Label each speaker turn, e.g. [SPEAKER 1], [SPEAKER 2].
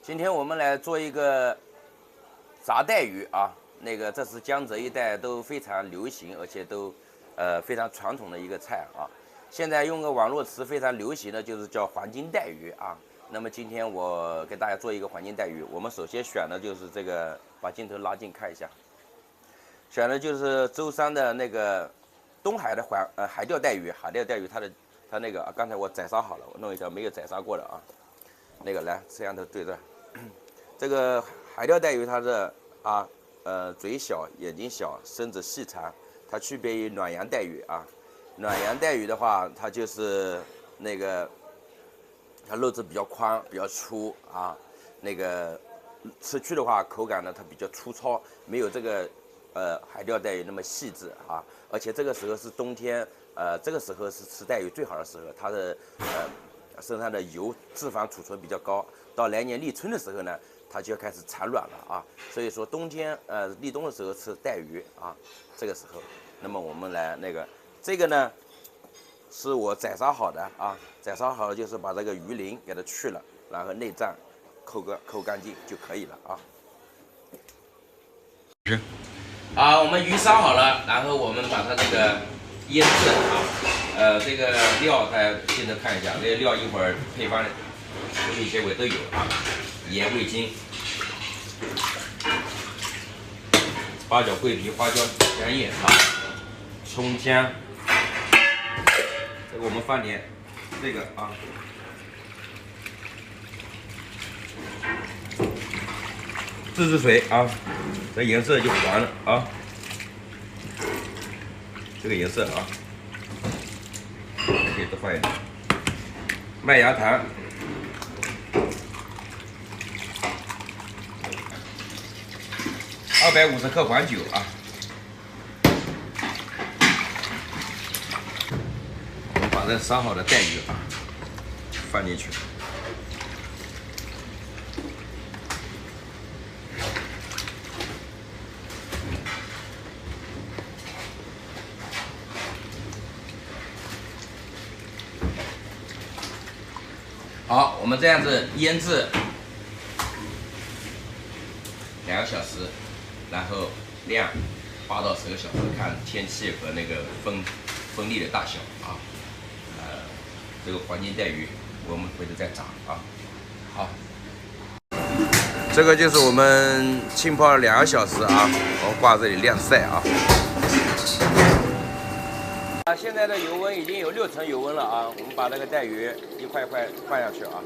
[SPEAKER 1] 今天我们来做一个炸带鱼啊，这是江浙一带都非常流行，而且都非常传统的一个菜啊。现在用个网络词非常流行的就是叫黄金带鱼啊。那么今天我给大家做一个黄金带鱼，我们首先选的就是这个，把镜头拉近看一下，选的就是舟山的那个东海的海钓带鱼，海钓带鱼它那个刚才我宰杀好了，我弄一条没有宰杀过的啊。来摄像头对着。这个海钓带鱼它是嘴小眼睛小身子细长，它区别于暖阳带鱼啊。暖阳带鱼的话，它就是它肉质比较宽比较粗啊，吃去的话口感呢它比较粗糙，没有这个海钓带鱼那么细致啊。而且这个时候是冬天，这个时候是吃带鱼最好的时候，它的身上的油脂肪储存比较高，到来年立春的时候呢，它就要开始产卵了啊。所以说冬天立冬的时候吃带鱼啊，这个时候，那么我们来这个呢是我宰杀好的啊，宰杀好了就是把这个鱼鳞给它去了，然后内脏抠干净就可以了啊。是。我们鱼杀好了，然后我们把它这个腌制啊，这个料大家镜头看一下，这个料一会儿配方这些我都有啊，盐、味精、八角、桂皮、花椒、香叶啊，葱姜，这个我们放点这个啊，自制水啊，这颜色就黄了啊，这个颜色啊。可以多放一点麦芽糖，250克黄酒啊。我们把这杀好的带鱼啊放进去。好，我们这样子腌制2个小时，然后晾8到10个小时，看天气和风力的大小啊。这个黄金带鱼我们回头再炸啊。好，这个就是我们浸泡了2个小时啊，我们挂这里晾晒啊。现在的油温已经有6成油温了啊，我们把这个带鱼一块一块放下去啊。